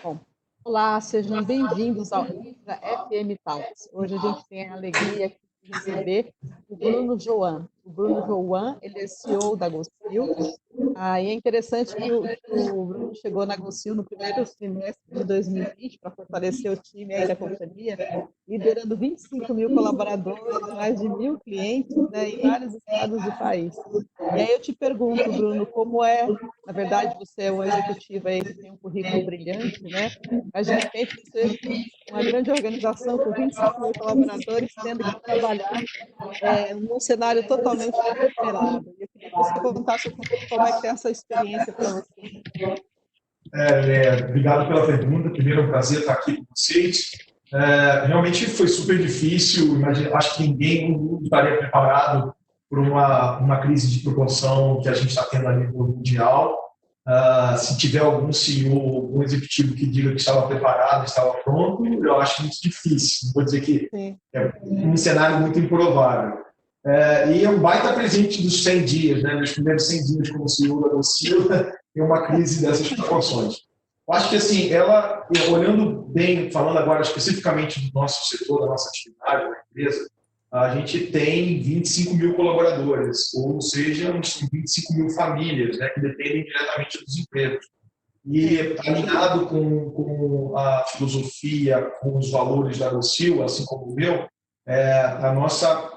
Bom, olá, sejam bem-vindos ao Infra FM Talks. Hoje a gente tem a alegria aqui de receber o Bruno Joan. O Bruno Joan, ele é CEO da GoSil. E é interessante que o Bruno chegou na GoSil no primeiro trimestre de 2020 para fortalecer o time aí da companhia, liderando 25 mil colaboradores, mais de 1.000 clientes, né, em vários estados do país. E aí eu te pergunto, Bruno, como é, na verdade, você é um executivo aí que tem um currículo brilhante, né? Mas de repente você, uma grande organização com 25 mil colaboradores, tendo que trabalhar num cenário totalmente inesperado. Eu queria que você contasse um pouquinho como é que é essa experiência para você. Obrigado pela pergunta. Primeiro, é um prazer estar aqui com vocês. Realmente foi super difícil. Acho que ninguém no mundo estaria preparado por uma crise de proporção que a gente está tendo a nível mundial. Se tiver algum CEO, algum executivo que diga que estava preparado, estava pronto, eu acho muito difícil. Não vou dizer que é um cenário muito improvável. E é um baita presente dos 100 dias, né? Meus primeiros 100 dias como CEO da GoSil, em uma crise dessas proporções. Eu acho que, assim, olhando bem, falando agora especificamente do nosso setor, da nossa atividade, da empresa, a gente tem 25 mil colaboradores, ou seja, 25 mil famílias, né, que dependem diretamente dos empregos. E alinhado com a filosofia, com os valores da GoSil, assim como o meu, a nossa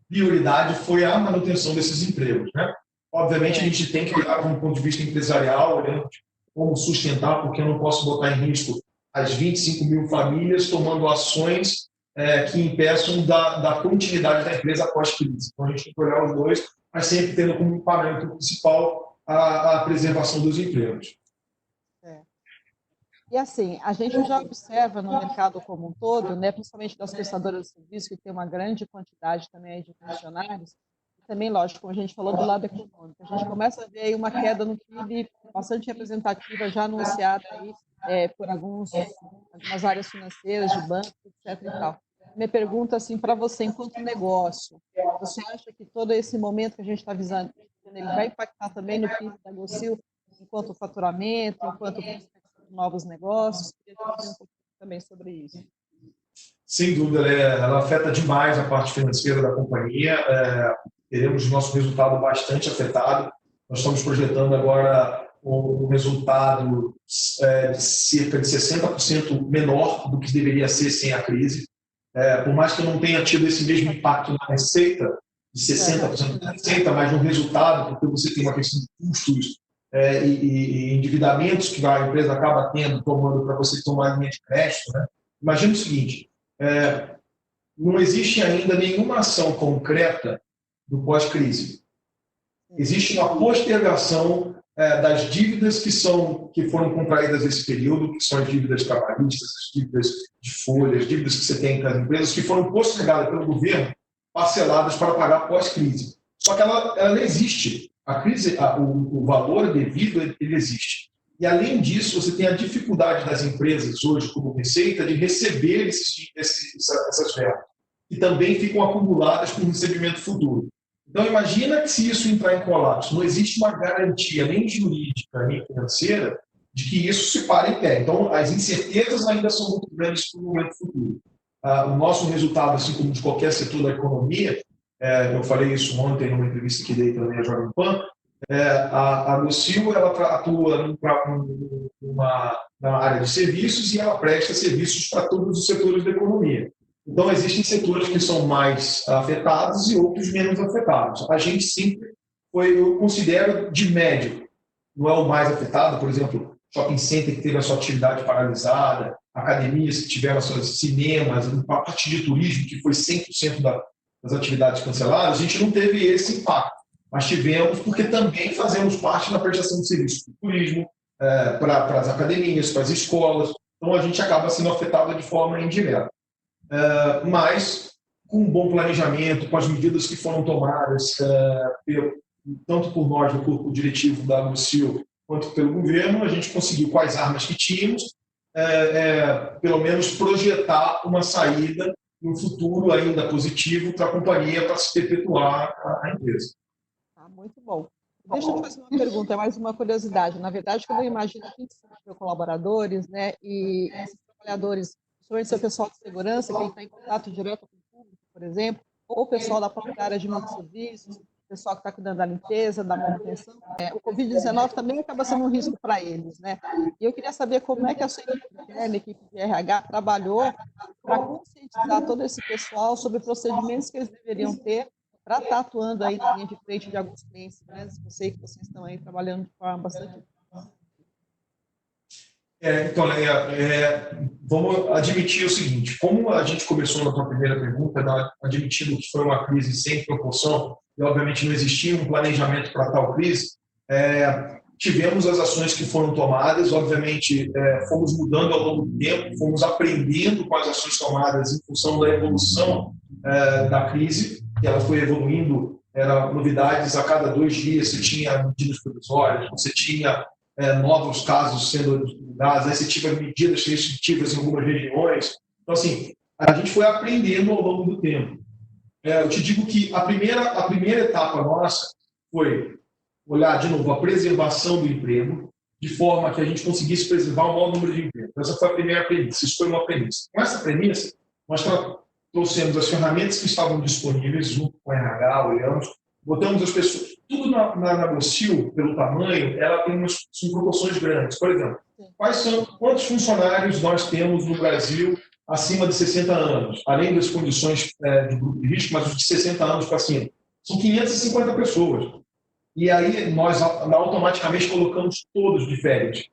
prioridade foi a manutenção desses empregos, né? Obviamente, a gente tem que olhar com um ponto de vista empresarial, olhando como sustentar, porque eu não posso botar em risco as 25 mil famílias tomando ações que impeçam da continuidade da empresa após crise. Então, a gente tem que olhar os dois, mas sempre tendo como parâmetro principal a preservação dos empregos. E assim, a gente já observa no mercado como um todo, né, principalmente das prestadoras de serviço, que tem uma grande quantidade também de funcionários, também, lógico, como a gente falou do lado econômico, a gente começa a ver aí uma queda no PIB bastante representativa, já anunciada aí por algumas áreas financeiras, de bancos, etc. e tal. Minha pergunta, assim, para você, enquanto negócio, você acha que todo esse momento que a gente está visando, ele vai impactar também no PIB da GoSil, enquanto faturamento, enquanto novos negócios? Queria discutir um pouquinho também sobre isso. Sem dúvida, ela afeta demais a parte financeira da companhia. Teremos nosso resultado bastante afetado. Nós estamos projetando agora um resultado de cerca de 60% menor do que deveria ser sem a crise. Por mais que não tenha tido esse mesmo impacto na receita, de 60% da receita, mas no resultado, porque você tem uma questão de custos e endividamentos que a empresa acaba tendo, tomando para você tomar linha de crédito, né? Imagina o seguinte, não existe ainda nenhuma ação concreta do pós-crise. Existe uma postergação das dívidas que foram contraídas nesse período, que são as dívidas trabalhistas, as dívidas de folha, as dívidas que você tem com as empresas, que foram postergadas pelo governo, parceladas para pagar pós-crise. Só que ela não existe. A crise, o valor devido, ele existe. E, além disso, você tem a dificuldade das empresas hoje, como receita, de receber essas verbas, que também ficam acumuladas com recebimento futuro. Então, imagina que se isso entrar em colapso, não existe uma garantia nem jurídica, nem financeira, de que isso se pare em pé. Então, as incertezas ainda são muito grandes para o momento futuro. O nosso resultado, assim como de qualquer setor da economia, eu falei isso ontem numa entrevista que dei também à Jovem Pan, a GoSil atua na área de serviços e ela presta serviços para todos os setores da economia. Então, existem setores que são mais afetados e outros menos afetados. A gente sempre eu considero de médio, não é o mais afetado, por exemplo, shopping center que teve a sua atividade paralisada, academias que tiveram seus cinemas, a parte de turismo que foi 100% das atividades canceladas, a gente não teve esse impacto. Mas tivemos porque também fazemos parte da prestação de serviços para o turismo, para as academias, para as escolas. Então, a gente acaba sendo afetado de forma indireta. Mas, com um bom planejamento, com as medidas que foram tomadas, tanto por nós, no corpo diretivo da GoSil, quanto pelo governo, a gente conseguiu, com as armas que tínhamos, pelo menos projetar uma saída e um futuro ainda positivo para a companhia, para se perpetuar a empresa. Muito bom. Deixa eu te fazer uma pergunta, é mais uma curiosidade. Na verdade, quando eu imagino 25 mil colaboradores, né, e esses trabalhadores, principalmente seu pessoal de segurança, que está em contato direto com o público, por exemplo, ou o pessoal da própria área de multisserviços, o pessoal que está cuidando da limpeza, da manutenção, o Covid-19 também acaba sendo um risco para eles, né? E eu queria saber como é que a sua equipe interna, a equipe de RH, trabalhou para conscientizar todo esse pessoal sobre procedimentos que eles deveriam ter para estar atuando aí na linha de frente de alguns clientes grandes, que eu sei que vocês estão aí trabalhando de forma bastante. Então, Leia, vamos admitir o seguinte: como a gente começou na sua primeira pergunta, admitindo que foi uma crise sem proporção, e obviamente não existia um planejamento para tal crise, tivemos as ações que foram tomadas, obviamente fomos mudando ao longo do tempo, fomos aprendendo com as ações tomadas em função da evolução da crise, que ela foi evoluindo, eram novidades a cada 2 dias, você tinha medidas provisórias, você tinha novos casos sendo divulgados, aí você tinha medidas restritivas em algumas regiões. Então, assim, a gente foi aprendendo ao longo do tempo. Eu te digo que a primeira etapa nossa foi olhar, de novo, a preservação do emprego, de forma que a gente conseguisse preservar o maior número de empregos. Essa foi a primeira premissa, isso foi uma premissa. Com essa premissa, nós trouxemos as ferramentas que estavam disponíveis junto com a RH, olhamos, botamos as pessoas. Tudo na Gocil, pelo tamanho, ela tem são proporções grandes. Por exemplo, quantos funcionários nós temos no Brasil acima de 60 anos? Além das condições de grupo de risco, mas os de 60 anos para cima. São 550 pessoas. E aí nós automaticamente colocamos todos de férias.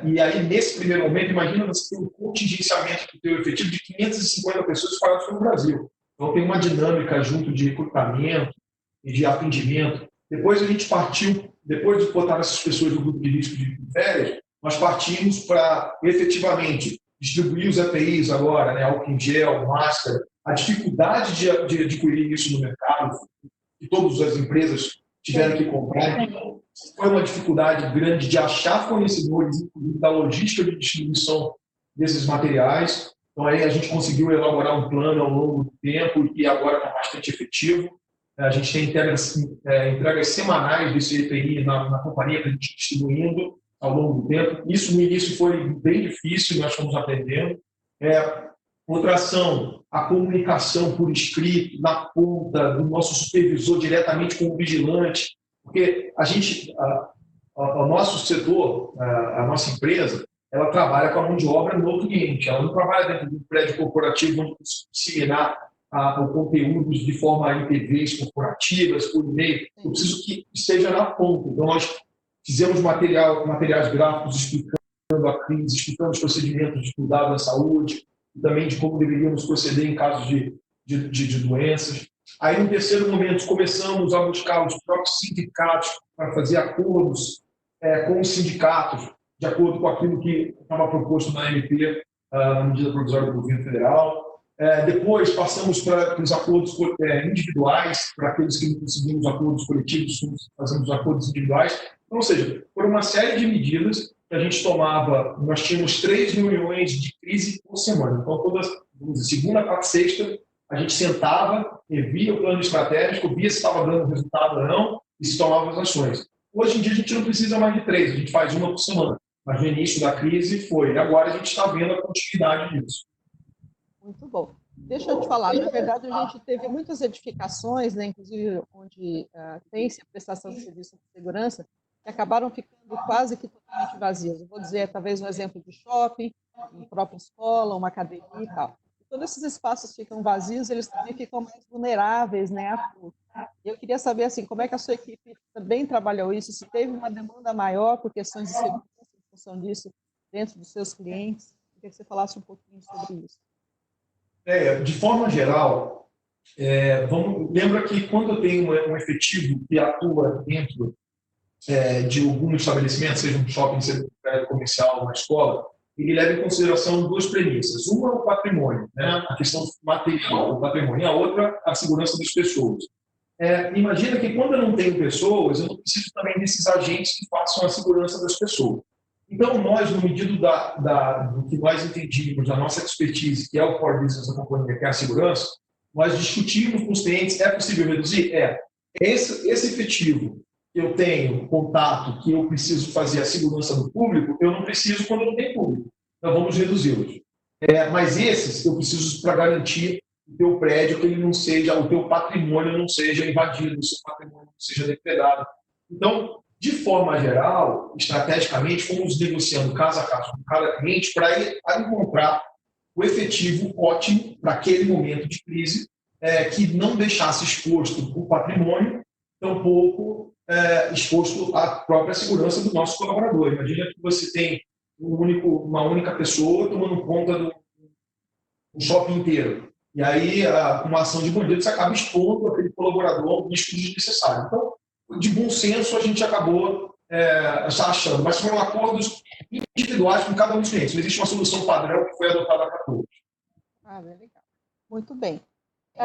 E aí, nesse primeiro momento, imagina você ter um contingenciamento do teu efetivo de 550 pessoas espalhadas pelo Brasil. Então, tem uma dinâmica junto de recrutamento e de atendimento. Depois a gente partiu, depois de botar essas pessoas no grupo de risco de férias, nós partimos para, efetivamente, distribuir os EPIs agora, né, álcool em gel, máscara. A dificuldade de adquirir isso no mercado, que todas as empresas tiveram que comprar, foi uma dificuldade grande de achar fornecedores, inclusive da logística de distribuição desses materiais. Então, aí a gente conseguiu elaborar um plano ao longo do tempo e agora está bastante efetivo. A gente tem entregas semanais desse EPI na companhia que a gente está distribuindo ao longo do tempo. Isso, no início, foi bem difícil, nós fomos aprendendo. Outra ação, a comunicação por escrito, na ponta, do nosso supervisor diretamente com o vigilante, porque o nosso setor, a nossa empresa, ela trabalha com a mão de obra no cliente, ela não trabalha dentro de um prédio corporativo onde disseminar o conteúdo de forma em TVs corporativas, por e-mail. Eu preciso que esteja na ponta. Então, nós fizemos materiais gráficos explicando a crise, explicando os procedimentos de cuidado da saúde, e também de como deveríamos proceder em casos de doenças. Aí, no terceiro momento, começamos a buscar os próprios sindicatos para fazer acordos com os sindicatos, de acordo com aquilo que estava proposto na MP, na medida provisória do governo federal. Depois, passamos para os acordos individuais, para aqueles que não conseguimos acordos coletivos, fazemos acordos individuais. Então, ou seja, por uma série de medidas que a gente tomava, nós tínhamos 3 reuniões de crise por semana. Então, todas segunda, quarta, sexta, a gente sentava, revia o plano estratégico, via se estava dando resultado ou não e se tomava as ações. Hoje em dia, a gente não precisa mais de 3, a gente faz uma por semana. Mas no início da crise foi, e agora a gente está vendo a continuidade disso. Muito bom. Deixa eu te falar, na verdade, a gente teve muitas edificações, né, inclusive onde tem-se a prestação de serviço de segurança, que acabaram ficando quase que totalmente vazias. Eu vou dizer, talvez, um exemplo de shopping, uma própria escola, uma academia e tal. Todos esses espaços ficam vazios, eles também ficam mais vulneráveis, né, a tudo. Eu queria saber, assim, como é que a sua equipe também trabalhou isso, se teve uma demanda maior por questões de segurança em função disso dentro dos seus clientes. Eu queria que você falasse um pouquinho sobre isso. De forma geral, lembra que quando eu tenho um efetivo que atua dentro de algum estabelecimento, seja um shopping, seja um prédio comercial, uma escola, ele leva em consideração 2 premissas. Uma é o patrimônio, né? A questão material do patrimônio, e a outra, a segurança das pessoas. Imagina que quando eu não tenho pessoas, eu não preciso também desses agentes que façam a segurança das pessoas. Então, nós, no medido do que nós entendíamos, da nossa expertise, que é o core business da companhia, que é a segurança, nós discutimos com os clientes, é possível reduzir? Esse efetivo eu tenho contato, que eu preciso fazer a segurança do público, eu não preciso quando eu não tenho público. Então, vamos reduzi-los. Mas esses eu preciso para garantir o teu prédio, que ele não seja, o teu patrimônio não seja invadido, o seu patrimônio não seja depredado. Então, de forma geral, estrategicamente, fomos negociando caso a caso com cada cliente para encontrar o efetivo ótimo para aquele momento de crise, que não deixasse exposto o patrimônio, tampouco exposto à própria segurança do nosso colaborador. Imagina que você tem uma única pessoa tomando conta do shopping inteiro. E aí, com uma ação de bandido, você acaba expondo aquele colaborador ao risco desnecessário. Então, de bom senso, a gente acabou achando. Mas foram acordos individuais com cada um dos clientes. Não existe uma solução padrão que foi adotada para todos. Bem legal. Muito bem.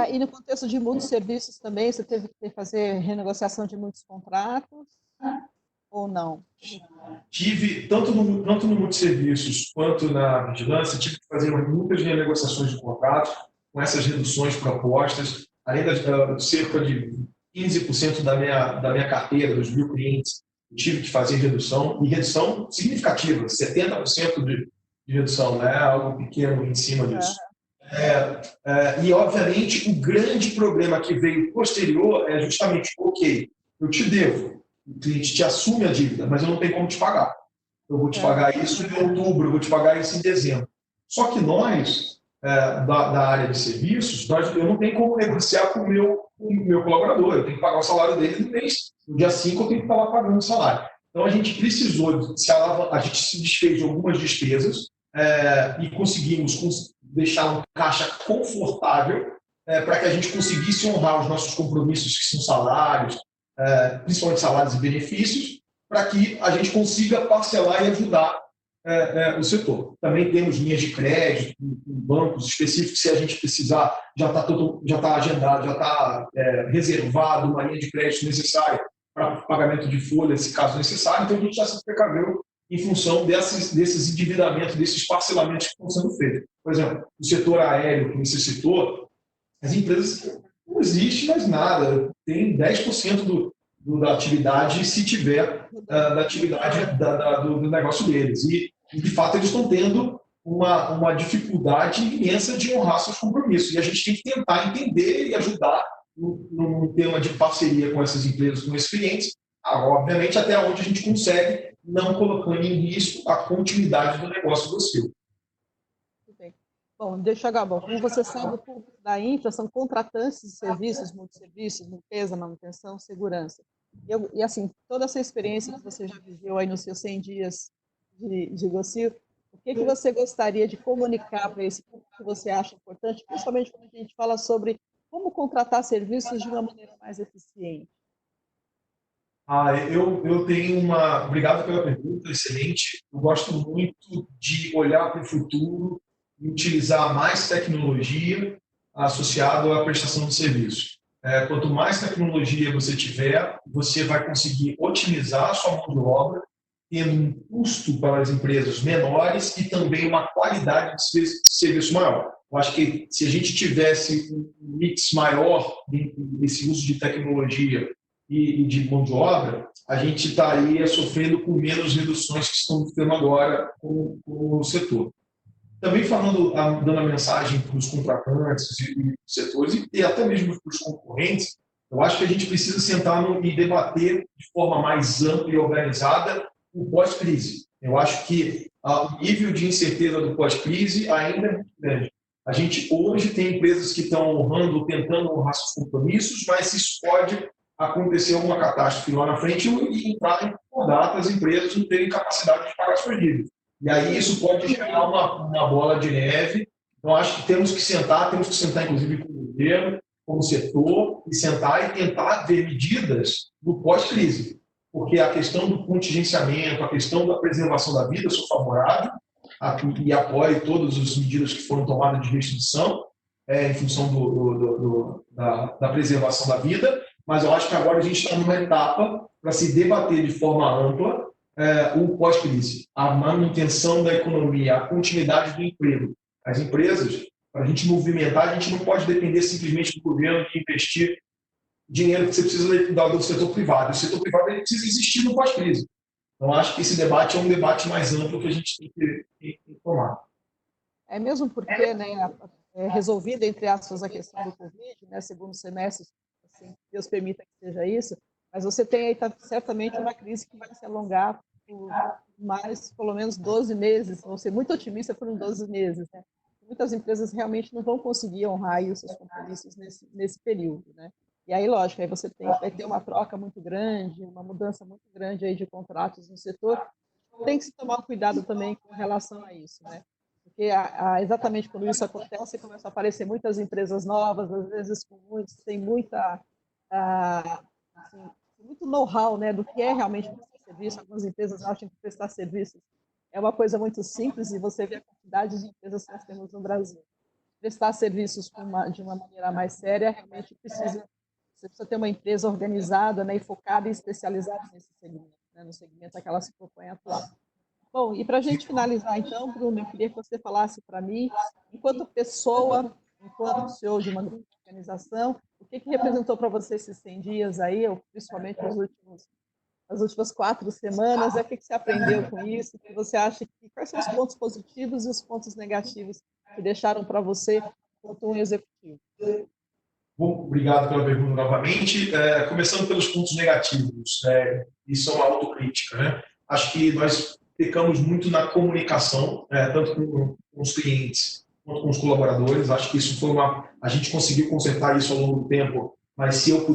E no contexto de muitos serviços também, você teve que fazer renegociação de muitos contratos ou não? Tive, tanto no multisserviços quanto na vigilância, tive que fazer muitas renegociações de contratos com essas reduções propostas, além de cerca de 15% da minha carteira, dos 1.000 clientes, eu tive que fazer redução, e redução significativa, 70% de redução, não é algo pequeno em cima disso. E, obviamente, o grande problema que veio posterior é justamente, ok, eu te devo, o cliente te assume a dívida, mas eu não tenho como te pagar. Eu vou te pagar isso em outubro, eu vou te pagar isso em dezembro. Só que nós, da área de serviços, eu não tenho como negociar com o meu colaborador, eu tenho que pagar o salário dele no mês. No dia 5 eu tenho que estar lá pagando o salário. Então a gente precisou, a gente se desfez de algumas despesas e conseguimos deixar um caixa confortável para que a gente conseguisse honrar os nossos compromissos, que são salários, principalmente salários e benefícios, para que a gente consiga parcelar e ajudar o setor. Também temos linhas de crédito, bancos específicos, se a gente precisar, já está agendado, já está reservado uma linha de crédito necessária para pagamento de folha, se caso necessário. Então, a gente já se precaveu em função desses endividamentos, desses parcelamentos que estão sendo feitos. Por exemplo, o setor aéreo que você citou, as empresas não existe mais nada, tem 10% da atividade, se tiver, da atividade do negócio deles. E, de fato, eles estão tendo uma dificuldade imensa de honrar seus compromissos. E a gente tem que tentar entender e ajudar num tema de parceria com essas empresas, com esses clientes, obviamente, até onde a gente consegue, não colocando em risco a continuidade do negócio do seu. Bom, deixa eu Gabão. Como você sabe, o público da Infra são contratantes de serviços, multisserviços, limpeza, manutenção, segurança. E assim, toda essa experiência que você já viveu aí nos seus 100 dias de Gocil, o que você gostaria de comunicar para esse público que você acha importante, principalmente quando a gente fala sobre como contratar serviços de uma maneira mais eficiente? Eu tenho Obrigado pela pergunta, excelente. Eu gosto muito de olhar para o futuro e utilizar mais tecnologia associado à prestação de serviço. Quanto mais tecnologia você tiver, você vai conseguir otimizar a sua mão de obra, tendo um custo para as empresas menores e também uma qualidade de serviço maior. Eu acho que se a gente tivesse um mix maior desse uso de tecnologia e de mão de obra, a gente estaria sofrendo com menos reduções que estão tendo agora com o setor. Também dando a mensagem para os contratantes e setores e até mesmo para os concorrentes, eu acho que a gente precisa sentar e debater de forma mais ampla e organizada o pós-crise. Eu acho que o nível de incerteza do pós-crise ainda é muito grande. A gente hoje tem empresas que estão tentando honrar seus compromissos, mas isso pode acontecer alguma catástrofe lá na frente e entrar em concordar para as empresas não terem capacidade de pagar suas dívidas. E aí isso pode gerar uma bola de neve. Então, acho que temos que sentar inclusive com o governo, com o setor, e sentar e tentar ver medidas do pós-crise. Porque a questão do contingenciamento, a questão da preservação da vida, eu sou favorável e apoio todas as medidas que foram tomadas de restrição em função da preservação da vida, mas eu acho que agora a gente está numa etapa para se debater de forma ampla o pós-crise, a manutenção da economia, a continuidade do emprego. As empresas, para a gente movimentar, a gente não pode depender simplesmente do governo de investir dinheiro que você precisa dar do setor privado. O setor privado ele precisa existir no pós-crise. Então, acho que esse debate é um debate mais amplo que a gente tem que tomar. É mesmo porque, né, é resolvida, entre aspas, a questão do Covid, né, segundo semestre, assim, Deus permita que seja isso, mas você tem aí certamente uma crise que vai se alongar por mais, pelo menos, 12 meses, vou ser muito otimista por uns 12 meses, né? Muitas empresas realmente não vão conseguir honrar aí os seus compromissos nesse período, né? E aí, lógico, aí você vai ter uma troca muito grande, uma mudança muito grande aí de contratos no setor. Tem que se tomar um cuidado também com relação a isso, né? Porque exatamente quando isso acontece, começam a aparecer muitas empresas novas, às vezes tem assim, muito know-how, né, do que é realmente prestar serviço. Algumas empresas acham que prestar serviços é uma coisa muito simples e você vê a quantidade de empresas que nós temos no Brasil. Prestar serviços de uma maneira mais séria, realmente você precisa ter uma empresa organizada, né, e focada e especializada nesse segmento, né, no segmento a que ela se propõe a atuar. Bom, e para a gente finalizar, então, Bruno, eu queria que você falasse para mim, enquanto pessoa, enquanto CEO de uma grande organização, o que representou para você esses 100 dias aí, ou principalmente as últimas 4 semanas, o que você aprendeu com isso, que você acha quais são os pontos positivos e os pontos negativos que deixaram para você enquanto um executivo? Bom, obrigado pela pergunta novamente. Começando pelos pontos negativos, isso é uma autocrítica, né? Acho que nós pecamos muito na comunicação, tanto com os clientes quanto com os colaboradores. Acho que isso foi a gente conseguiu consertar isso ao longo do tempo, mas se eu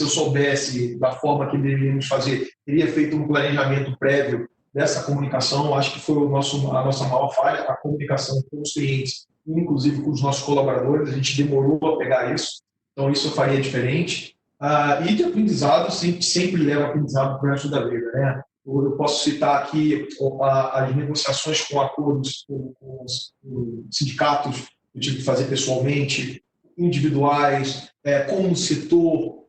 soubesse da forma que deveríamos fazer, teria feito um planejamento prévio dessa comunicação. Acho que foi a nossa maior falha, a comunicação com os clientes, inclusive com os nossos colaboradores. A gente demorou a pegar isso. Então, isso eu faria diferente. E de aprendizado, sempre leva aprendizado para o resto da vida, né? Eu posso citar aqui as negociações com acordos com os sindicatos que eu tive que fazer pessoalmente, individuais, como setor,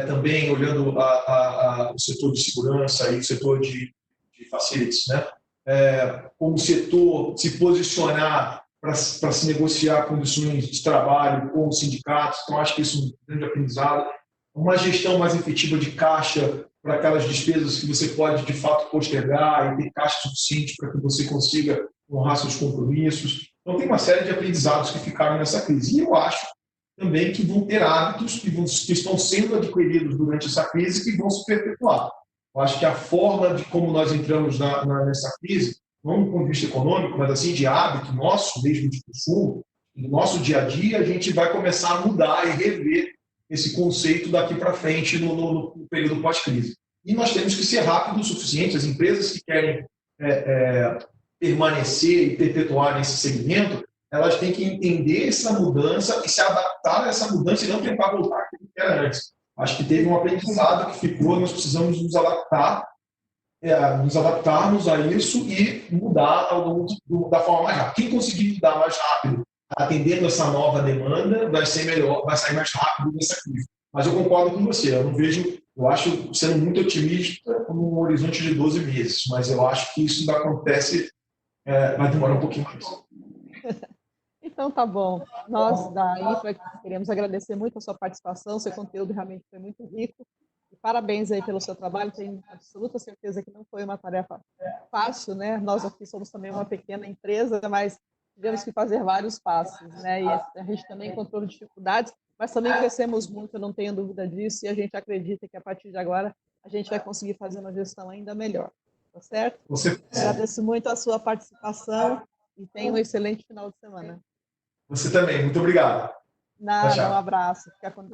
também olhando o setor de segurança e o setor de facilities, né? Como setor se posicionar para se negociar condições de trabalho com os sindicatos. Então, acho que isso é um grande aprendizado. Uma gestão mais efetiva de caixa para aquelas despesas que você pode, de fato, postergar e ter caixa suficiente para que você consiga honrar seus compromissos. Então, tem uma série de aprendizados que ficaram nessa crise. E eu acho também que vão ter hábitos que estão sendo adquiridos durante essa crise que vão se perpetuar. Eu acho que a forma de como nós entramos nessa crise, não do ponto de vista econômico, mas assim de hábito nosso, mesmo de consumo, no nosso dia a dia, a gente vai começar a mudar e rever esse conceito daqui para frente no período pós-crise. E nós temos que ser rápidos o suficiente. As empresas que querem permanecer e perpetuar nesse segmento, elas têm que entender essa mudança e se adaptar a essa mudança e não tentar voltar ao que era antes. Acho que teve um aprendizado que ficou, nós precisamos nos adaptarmos a isso e mudar da forma mais rápida. Quem conseguir mudar mais rápido, atendendo essa nova demanda, vai ser melhor, vai sair mais rápido dessa crise. Mas eu concordo com você, eu acho, sendo muito otimista, como um horizonte de 12 meses, mas eu acho que isso ainda acontece, vai demorar um pouquinho mais. Então, tá bom. Nós, da IFRA, queremos agradecer muito a sua participação, seu conteúdo realmente foi muito rico. E parabéns aí pelo seu trabalho, tenho absoluta certeza que não foi uma tarefa fácil, né? Nós aqui somos também uma pequena empresa, mas tivemos que fazer vários passos, né? E a gente também encontrou dificuldades, mas também crescemos muito, eu não tenho dúvida disso, e a gente acredita que a partir de agora a gente vai conseguir fazer uma gestão ainda melhor, tá certo? Agradeço muito a sua participação e tenha um excelente final de semana. Você também, muito obrigado. Nada, um abraço. Fica com Deus.